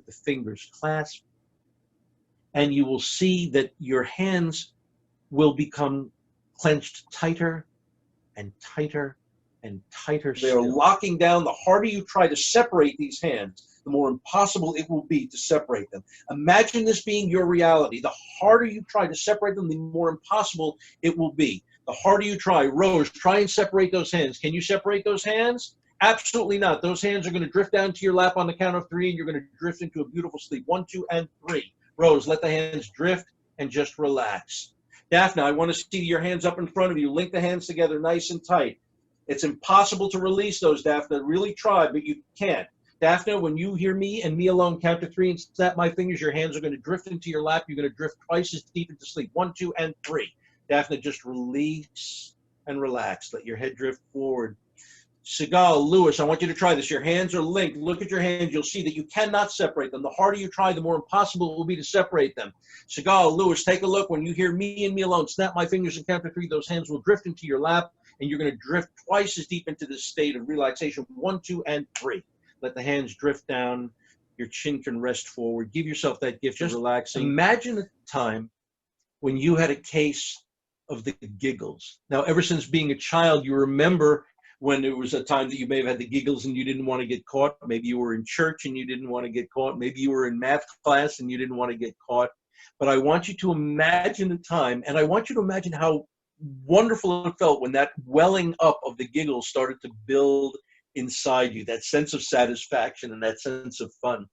the fingers clasped, and you will see that your hands will become clenched tighter and tighter and tighter. They're locking down. The harder you try to separate these hands, the more impossible it will be to separate them. Imagine this being your reality. The harder you try to separate them, the more impossible it will be. The harder you try. Rose, try and separate those hands. Can you separate those hands? Absolutely not. Those hands are going to drift down to your lap on the count of 3, and you're going to drift into a beautiful sleep. 1, 2, and 3. Rose, let the hands drift and just relax. Daphne, I want to see your hands up in front of you. Link the hands together nice and tight. It's impossible to release those, Daphne. Really try, but you can't. Daphne, when you hear me and me alone count to 3 and snap my fingers, your hands are going to drift into your lap. You're going to drift twice as deep into sleep. 1, 2, and 3. Daphne, just release and relax. Let your head drift forward. Sigal, Lewis, I want you to try this. Your hands are linked. Look at your hands. You'll see that you cannot separate them. The harder you try, the more impossible it will be to separate them. Sigal, Lewis, take a look. When you hear me and me alone, snap my fingers and count to 3. Those hands will drift into your lap, and you're going to drift twice as deep into this state of relaxation. 1, 2, and 3. Let the hands drift down. Your chin can rest forward. Give yourself that gift of relaxing. Imagine a time when you had a case of the giggles. Now, ever since being a child, you remember when there was a time that you may have had the giggles and you didn't want to get caught. Maybe you were in church and you didn't want to get caught. Maybe you were in math class and you didn't want to get caught. But I want you to imagine a time, and I want you to imagine how wonderful it felt when that welling up of the giggles started to build inside you, that sense of satisfaction and that sense of fun.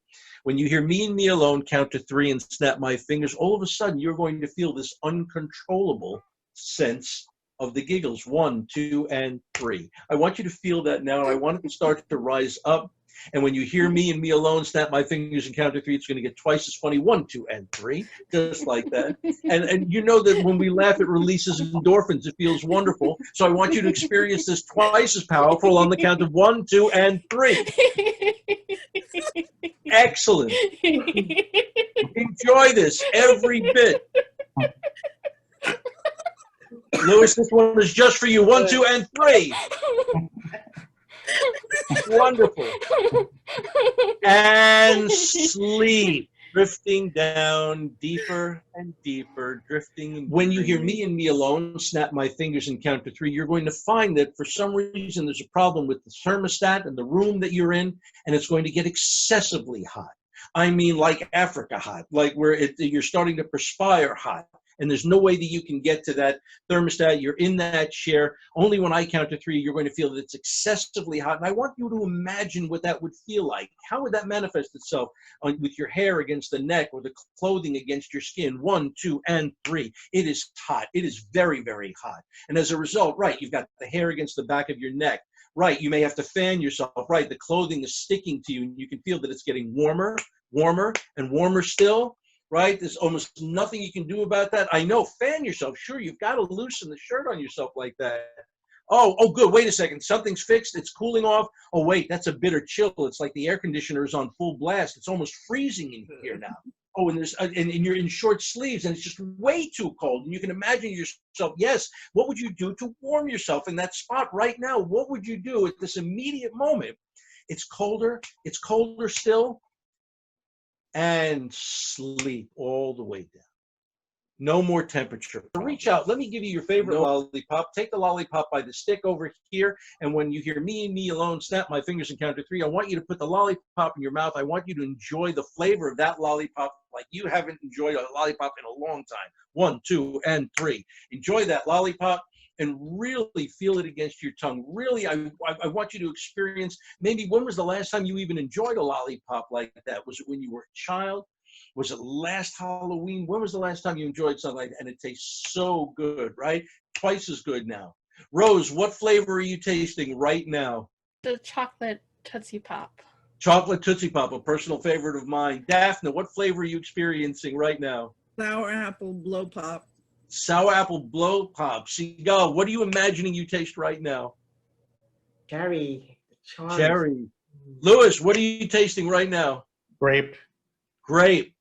When you hear me and me alone count to 3 and snap my fingers, all of a sudden you're going to feel this uncontrollable sense of the giggles. 1, 2, and 3. I want you to feel that now, and I want it to start to rise up. And when you hear me and me alone snap my fingers and count to 3, it's going to get twice as funny. 1, 2, and 3, just like that. And you know that when we laugh, it releases endorphins. It feels wonderful. So I want you to experience this twice as powerful on the count of 1, 2, and 3. Excellent. Enjoy this every bit. Lewis, this one is just for you. 1, 2, and 3. Wonderful. And sleep. Drifting down deeper and deeper, drifting. When you hear me and me alone snap my fingers and count to 3, you're going to find that for some reason there's a problem with the thermostat and the room that you're in, and it's going to get excessively hot. I mean, like Africa hot, like where you're starting to perspire hot. And there's no way that you can get to that thermostat. You're in that chair. Only when I count to 3, you're going to feel that it's excessively hot. And I want you to imagine what that would feel like. How would that manifest itself with your hair against the neck or the clothing against your skin? 1, 2, and 3. It is hot. It is very, very hot. And as a result, right, you've got the hair against the back of your neck. Right, you may have to fan yourself. Right, the clothing is sticking to you, and you can feel that it's getting warmer, warmer, and warmer still. Right? There's almost nothing you can do about that. I know, fan yourself. Sure, you've got to loosen the shirt on yourself like that. Oh, good. Wait a second. Something's fixed. It's cooling off. Oh, wait, that's a bitter chill. It's like the air conditioner is on full blast. It's almost freezing in here now. Oh, and you're in short sleeves, and it's just way too cold. And you can imagine yourself, yes, what would you do to warm yourself in that spot right now? What would you do at this immediate moment? It's colder still. And sleep all the way down. No more temperature. Reach out. Let me give you your favorite lollipop. Take the lollipop by the stick over here. And when you hear me and me alone, snap my fingers and count to 3. I want you to put the lollipop in your mouth. I want you to enjoy the flavor of that lollipop like you haven't enjoyed a lollipop in a long time. 1, 2, and 3. Enjoy that lollipop. And really feel it against your tongue. Really, I want you to experience, maybe when was the last time you even enjoyed a lollipop like that? Was it when you were a child? Was it last Halloween? When was the last time you enjoyed something like that? And it tastes so good, right? Twice as good now. Rose, what flavor are you tasting right now? The chocolate Tootsie Pop. Chocolate Tootsie Pop, a personal favorite of mine. Daphne, what flavor are you experiencing right now? Sour apple blow pop. Sour apple blow pop. Sigal, what are you imagining you taste right now? Cherry. Cherry. Lewis, what are you tasting right now? Grape. Grape.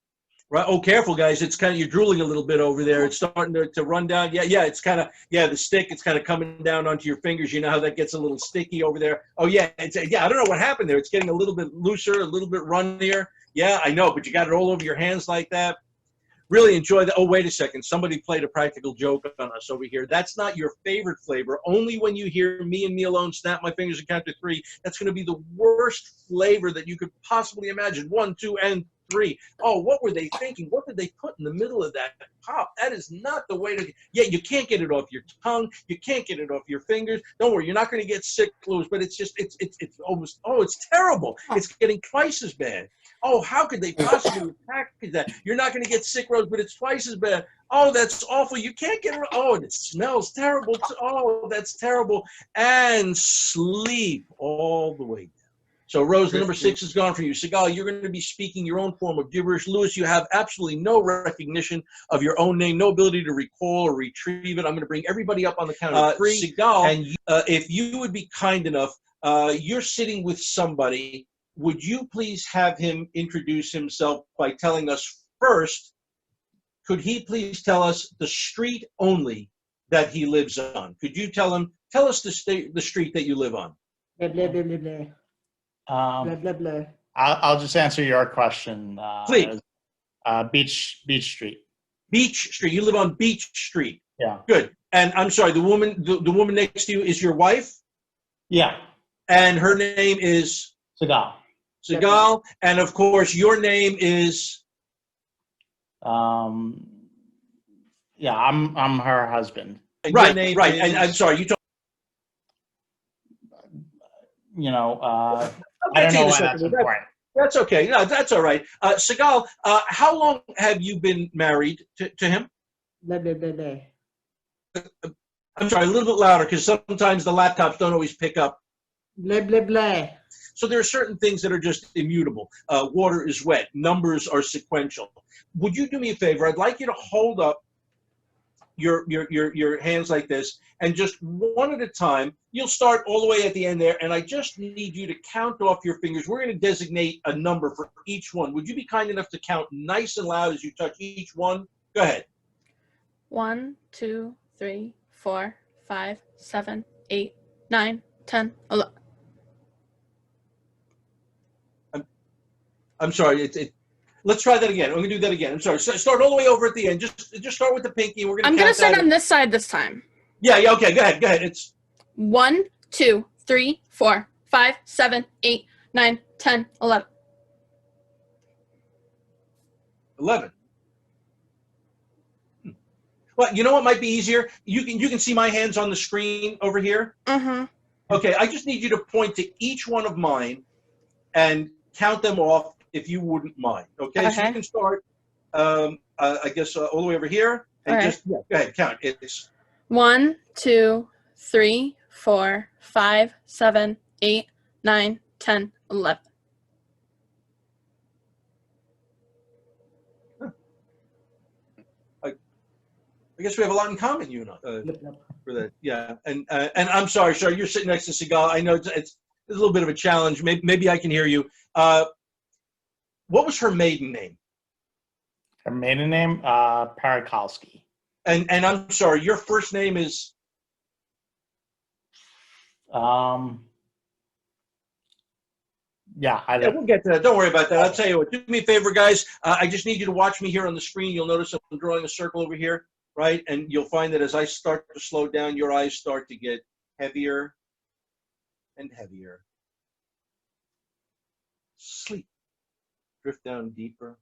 Right. Oh, careful, guys. It's kind of, you're drooling a little bit over there. It's starting to run down. Yeah, it's kind of, the stick, it's kind of coming down onto your fingers. You know how that gets a little sticky over there? Oh, yeah. I don't know what happened there. It's getting a little bit looser, a little bit runnier. Yeah, I know, but you got it all over your hands like that. Really enjoy that. Oh, wait a second. Somebody played a practical joke on us over here. That's not your favorite flavor. Only when you hear me and me alone snap my fingers and count to 3, that's going to be the worst flavor that you could possibly imagine. 1, 2, and 3. Oh, what were they thinking? What did they put in the middle of that pop? That is not the way to. Yeah, you can't get it off your tongue. You can't get it off your fingers. Don't worry, you're not going to get sick, Louis. But it's just it's almost it's terrible. It's getting twice as bad. Oh, how could they possibly package that? You're not going to get sick, Rose, but it's twice as bad. Oh, that's awful. You can't get it. Oh, and it smells terrible. Oh, that's terrible. And sleep all the way down. So, Rose, the number 6 is gone for you. Seagal, you're going to be speaking your own form of gibberish. Louis, you have absolutely no recognition of your own name, no ability to recall or retrieve it. I'm going to bring everybody up on the count of 3. Seagal, and if you would be kind enough, you're sitting with somebody. Would you please have him introduce himself by telling us first, could he please tell us the street only that he lives on? Could you tell us the street that you live on? Blah, blah, blah, blah, blah. Blah, blah, blah. I'll just answer your question. Please. Beach Street. Beach Street. You live on Beach Street. Yeah. Good. And I'm sorry, the woman next to you is your wife? Yeah. And her name is? Seagal. Seagal. And of course, your name is? Yeah, I'm her husband. Right. Right. And I'm sorry, you told. You know, I'll I get don't to know you in a why second. that's important. That's okay. No, that's all right. Seagal, how long have you been married to him? Blah, blah, blah, blah. I'm sorry, a little bit louder because sometimes the laptops don't always pick up. Blah, blah, blah. So there are certain things that are just immutable. Water is wet. Numbers are sequential. Would you do me a favor? I'd like you to hold up your hands like this, and just one at a time. You'll start all the way at the end there, and I just need you to count off your fingers. We're going to designate a number for each one. Would you be kind enough to count nice and loud as you touch each one? Go ahead. 1, 2, 3, 4, 5, 7, 8, 9, 10, 11. I'm sorry. Let's try that again. I'm going to do that again. I'm sorry. Start all the way over at the end. Just start with the pinky. We're going to. I'm gonna start on this side this time. Yeah. Okay. Go ahead. It's 1, 2, 3, 4, 5, 7, 8, 9, 10, 11. 11. Well, you know what might be easier? You can see my hands on the screen over here. Mm-hmm. Okay. I just need you to point to each one of mine and count them off, if you wouldn't mind. Okay. So you can start. I guess all the way over here, and just go ahead, count. It's 1, 2, 3, 4, 5, 7, 8, 9, 10, 11. I guess we have a lot in common, you and I, for that. Yeah, and I'm sorry, you're sitting next to Seagal. I know it's a little bit of a challenge. Maybe I can hear you. What was her maiden name? Her maiden name, Parakalski. And I'm sorry, your first name is? Yeah, we'll get to that. Don't worry about that. I'll tell you what. Do me a favor, guys. I just need you to watch me here on the screen. You'll notice I'm drawing a circle over here, right? And you'll find that as I start to slow down, your eyes start to get heavier and heavier. Sleep. Drift down deeper